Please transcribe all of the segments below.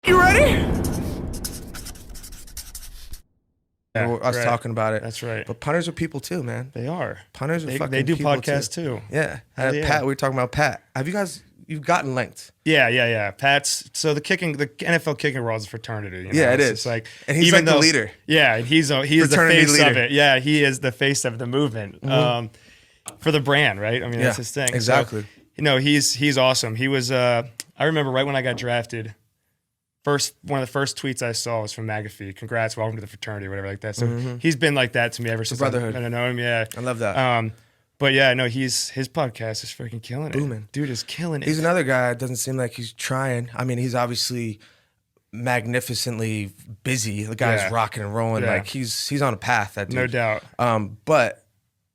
You ready? Yeah, Us talking about it. That's right. But punters are people too, man. They are. Punters are fucking They do people podcasts too. Yeah. Yeah. Pat, we were talking about Pat. You've gotten linked. Yeah. Pat's so the NFL kicking world is a fraternity. You know? Yeah, it is. It's like, and he's like the leader. Yeah, he is the Fraternity face leader. of it. Yeah, he is the face of the movement for the brand, right? I mean, that's his thing. Exactly. So, he's awesome. He was. I remember right when I got drafted. One of the first tweets I saw was from McAfee. Congrats, welcome to the fraternity, whatever like that. So he's been like that to me ever since brotherhood. I know him. Yeah, I love that. But yeah, no, his podcast is freaking killing it. Booming. Dude is killing it. He's another guy. It doesn't seem like he's trying. I mean, he's obviously magnificently busy. The guy's rocking and rolling. Yeah. Like he's on a path. That dude. No doubt. But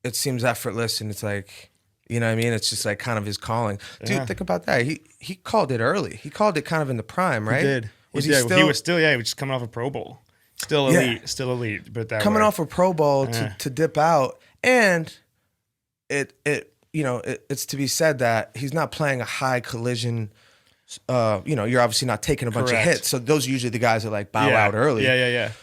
it seems effortless, and it's like, you know what I mean? It's just like kind of his calling. Dude, think about that. He called it early. He called it kind of in the prime, right? He did. Was he he did. still? He was still. Yeah, he was just coming off a Pro Bowl. Still elite. But that coming way. off a Pro Bowl to dip out, and it's to be said that he's not playing a high collision. You're obviously not taking a bunch of hits, so those are usually the guys that like bow out early. Yeah.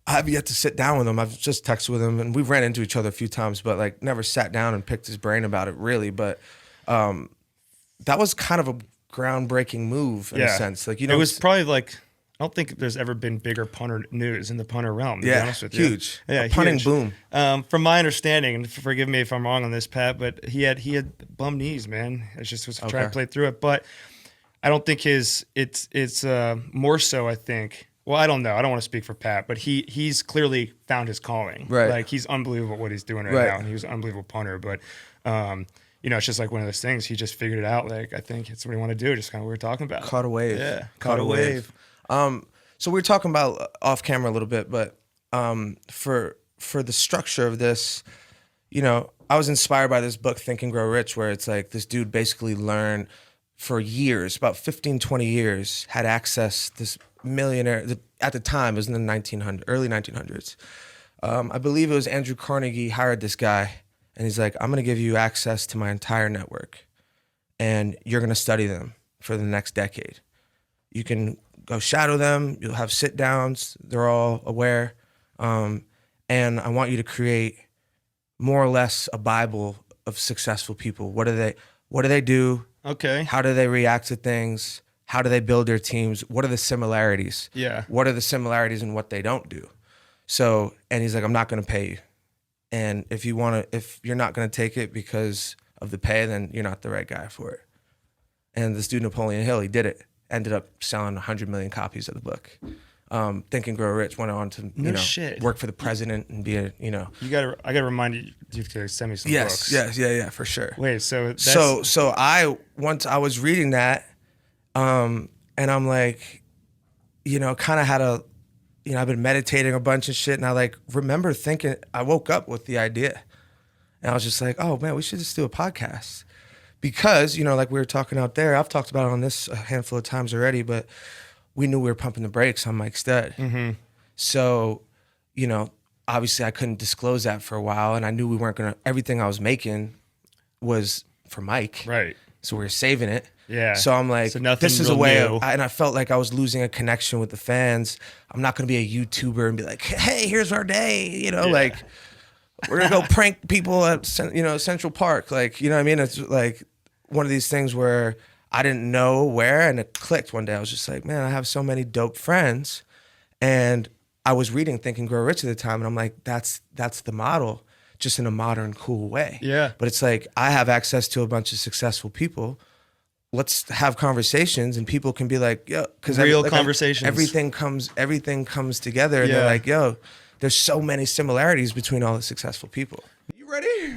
I have yet to sit down with him. I've just texted with him, and we've ran into each other a few times, but like never sat down and picked his brain about it really. But that was kind of a groundbreaking move in a sense. Like, it was probably like, I don't think there's ever been bigger punter news in the punter realm. To be honest with you. Huge. Yeah, punting huge. boom. From my understanding, and forgive me if I'm wrong on this, Pat, but he had bum knees, man. It just was trying to play through it, but I don't think it's more so. I think. Well, I don't know. I don't want to speak for Pat, but he's clearly found his calling. Right. Like he's unbelievable what he's doing right now, and he was an unbelievable punter, but. It's just like one of those things. He just figured it out. Like, I think it's what he want to do. Just kind of what we were talking about. Caught a wave. Yeah. Caught a wave. So we were talking about off camera a little bit, but for the structure of this, I was inspired by this book, Think and Grow Rich, where it's like this dude basically learned for years, about 15, 20 years, had access, this millionaire, at the time, it was in the early 1900s. I believe it was Andrew Carnegie hired this guy. And he's like, I'm going to give you access to my entire network, and you're going to study them for the next decade. You can go shadow them. You'll have sit downs. They're all aware. And I want you to create more or less a Bible of successful people. What do they do? Okay. How do they react to things? How do they build their teams? What are the similarities? Yeah. What are the similarities in what they don't do? So, and he's like, I'm not going to pay you. And if you're not going to take it because of the pay, then you're not the right guy for it. And this dude, Napoleon Hill, he did it. Ended up selling 100 million copies of the book. Think and Grow Rich, went on to work for the president and be a. I gotta remind you to send me some books. Yes, for sure. Wait, so once I was reading that, and I'm like, kind of had a. I've been meditating a bunch of shit, and I remember thinking, I woke up with the idea, and I was just like, oh man, we should just do a podcast. Because, like we were talking out there, I've talked about it on this a handful of times already, but we knew we were pumping the brakes on Mike Stud. Mm-hmm. So, obviously I couldn't disclose that for a while, and I knew we weren't everything I was making was for Mike. Right. So we were saving it. Yeah. So I'm like, this is a way, and I felt like I was losing a connection with the fans. I'm not going to be a YouTuber and be like, hey, here's our day. Like we're going to go prank people at, Central Park. Like, you know what I mean? It's like one of these things where I didn't know where, and it clicked one day. I was just like, man, I have so many dope friends. And I was reading Think and Grow Rich at the time, and I'm like, that's the model, just in a modern, cool way. Yeah. But it's like, I have access to a bunch of successful people. Let's have conversations, and people can be like, yo, because conversations. Everything comes together, and they're like, yo, there's so many similarities between all the successful people. You ready?